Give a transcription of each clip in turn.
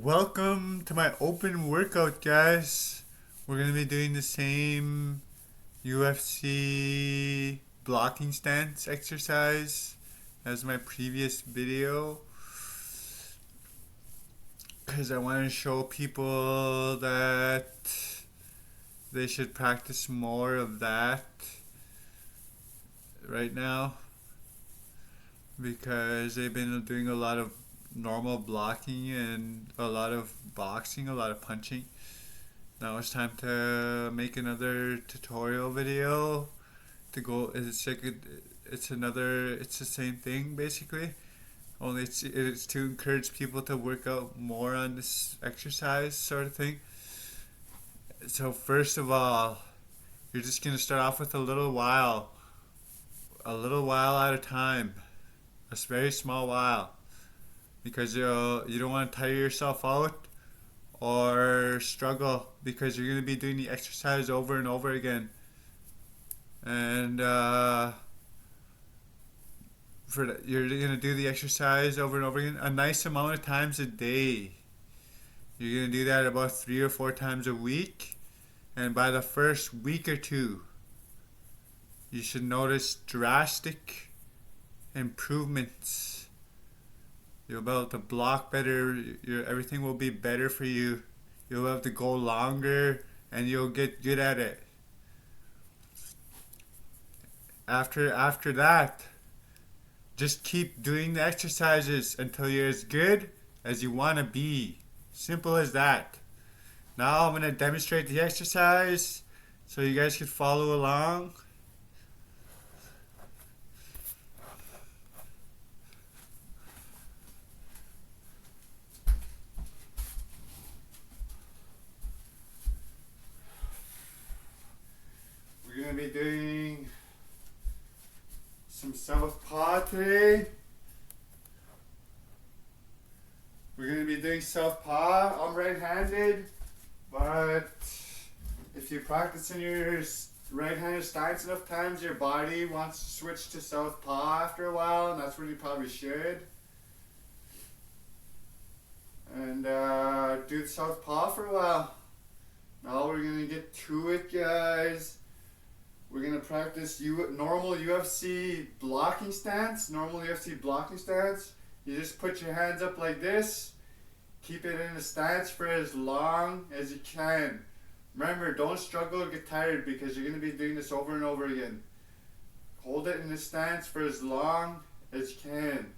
Welcome to my open workout, guys. We're going to be doing the same UFC blocking stance exercise as my previous video because I want to show people that they should practice more of that right now because they've been doing a lot of normal blocking and a lot of boxing, a lot of punching. Now it's time to make another tutorial video to go. It's the same thing basically. Only it's to encourage people to work out more on this exercise sort of thing. So first of all, you're just gonna start off with a little while at a time, a very small while, because you don't want to tire yourself out or struggle because you're going to be doing the exercise over and over again. And you're going to do the exercise over and over again a nice amount of times a day. You're going to do that about 3 or 4 times a week. And by the first week or two, you should notice drastic improvements. You'll be able to block better. Everything will be better for you. You'll have to go longer and you'll get good at it. After that, just keep doing the exercises until you're as good as you want to be. Simple as that. Now I'm going to demonstrate the exercise so you guys can follow along. We're going to be doing some southpaw today. We're going to be doing southpaw. I'm right-handed, but if you practice in your right-handed stance enough times, your body wants to switch to southpaw after a while, and that's when you probably should. And do the southpaw for a while. Now we're going to get to it, guys. We're going to practice normal UFC blocking stance. You just put your hands up like this. Keep it in a stance for as long as you can. Remember, don't struggle or get tired because you're going to be doing this over and over again. Hold it in a stance for as long as you can.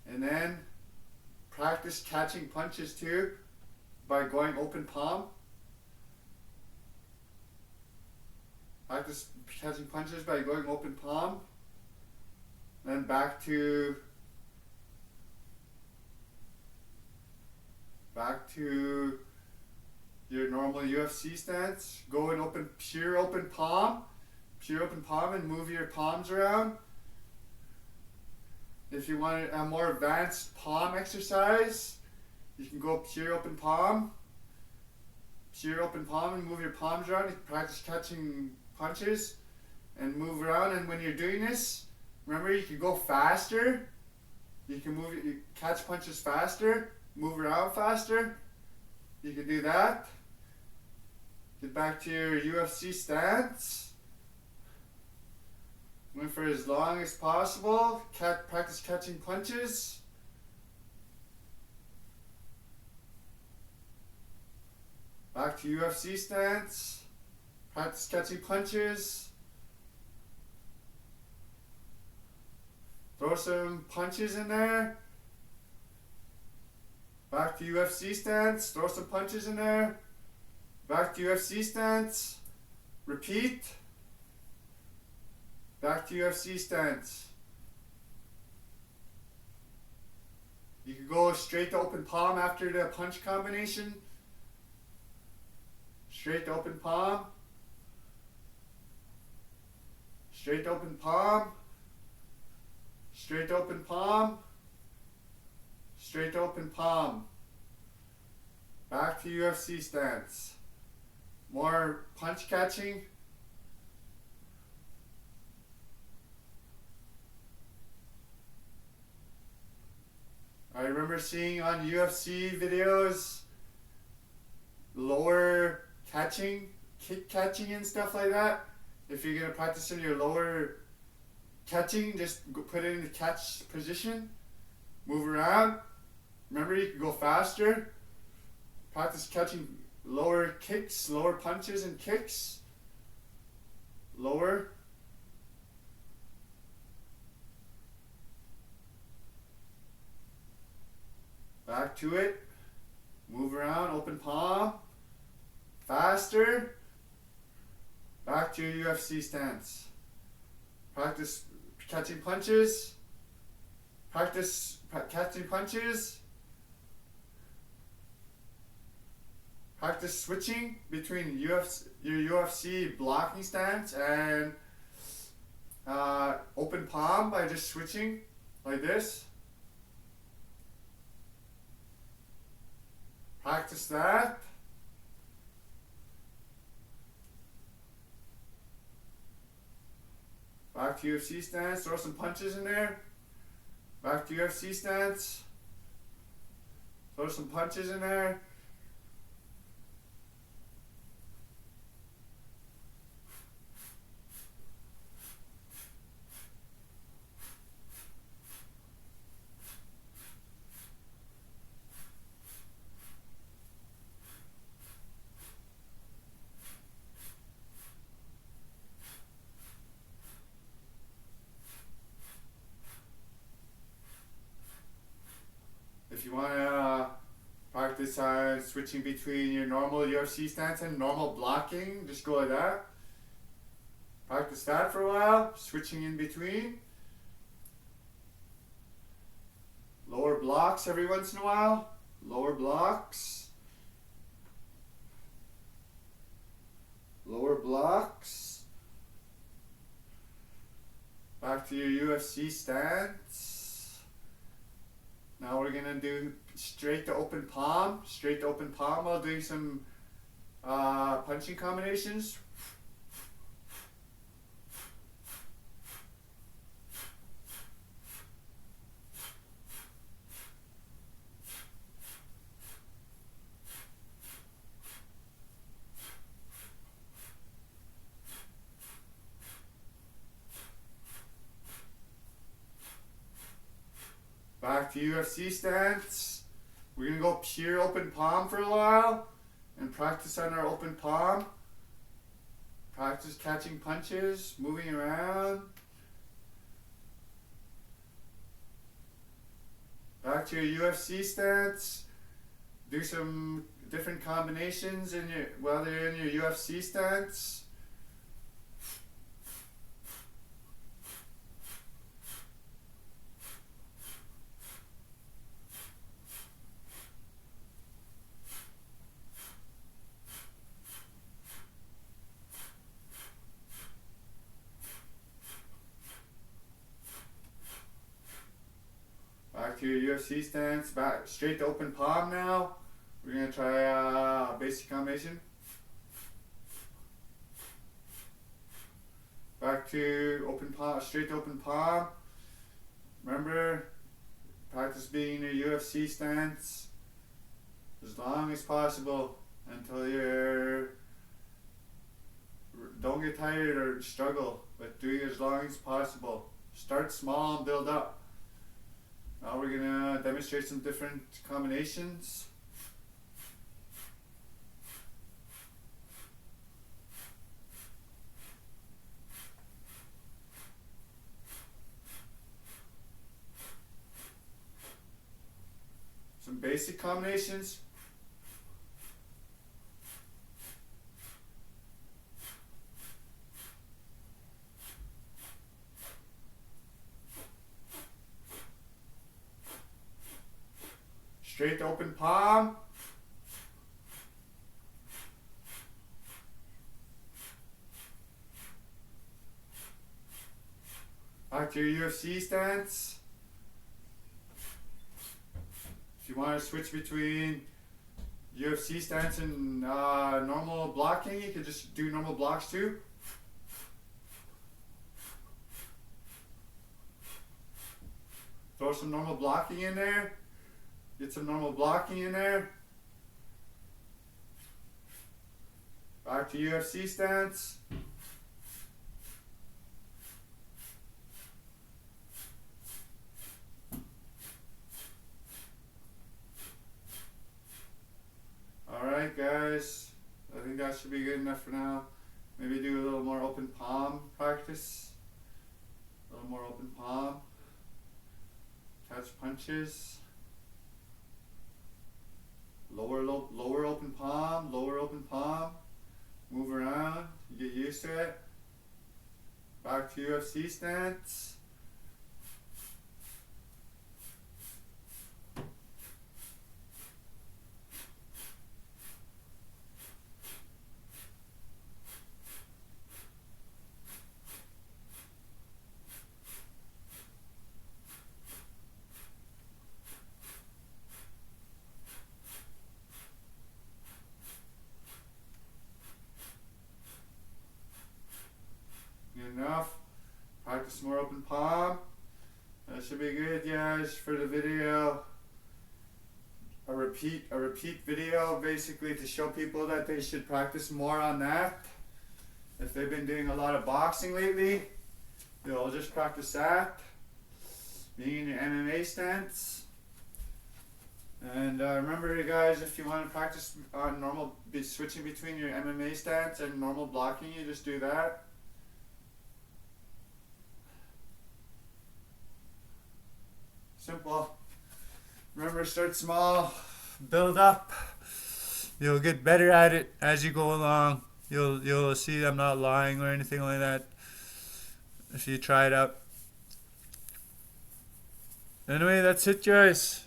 And then practice catching punches too by going open palm. Practice catching punches by going open palm. Then back to your normal UFC stance. Go in pure open palm and move your palms around. If you want a more advanced palm exercise, you can go pure open palm and move your palms around. You can practice catching punches and move around, and when you're doing this, remember you can go faster. You catch punches faster, move around faster. You can do that. Get back to your UFC stance. Went for as long as possible. Practice catching punches. Back to UFC stance. Practice catching punches. Throw some punches in there. Back to UFC stance. Throw some punches in there. Back to UFC stance. Repeat. Back to UFC stance. You can go straight to open palm after the punch combination. Straight to open palm. Straight to open palm. Straight to open palm. Straight to open palm. Back to UFC stance. More punch catching. remember seeing on UFC videos, lower catching, kick catching and stuff like that. If you're going to practice in your lower catching, just put it in the catch position, move around. Remember, you can go faster. Practice catching lower kicks, lower punches and kicks. Lower. Back to it. Move around, open palm. Faster. Back to your UFC stance. Practice catching punches. Practice catching punches. Practice switching between your UFC blocking stance and open palm by just switching like this. Practice that. Back to UFC stance, throw some punches in there. Back to UFC stance. Throw some punches in there. If you want to practice switching between your normal UFC stance and normal blocking, just go like that. Practice that for a while, switching in between. Lower blocks every once in a while. Lower blocks. Lower blocks. Back to your UFC stance. Now we're going to do straight to open palm. Straight to open palm while doing some punching combinations. Back to UFC stance. We're going to go pure open palm for a while and practice on our open palm. Practice catching punches, moving around. Back to your UFC stance. Do some different combinations while you're in your UFC stance. Back to your UFC stance, back straight to open palm now. We're going to try a basic combination. Back to open palm, straight to open palm. Remember, practice being in your UFC stance as long as possible until don't get tired or struggle, but do it as long as possible. Start small and build up. Now we're going to demonstrate some different combinations. Some basic combinations. Straight open palm. Back to your UFC stance. If you want to switch between UFC stance and normal blocking, you can just do normal blocks too. Throw some normal blocking in there. Get some normal blocking in there. Back to UFC stance. Alright guys, I think that should be good enough for now. Maybe do a little more open palm practice. A little more open palm. Catch punches. Lower open palm, lower open palm. Move around, you get used to it. Back to UFC stance. Enough. Practice more open palm. That should be good, guys, for the video. A repeat video, basically to show people that they should practice more on that. If they've been doing a lot of boxing lately, you'll just practice that. Being in your MMA stance. And remember, you guys, if you want to practice on switching between your MMA stance and normal blocking, you just do that. Simple. Remember, start small, build up. You'll get better at it as you go along. You'll see I'm not lying or anything like that if you try it out. Anyway, that's it, guys.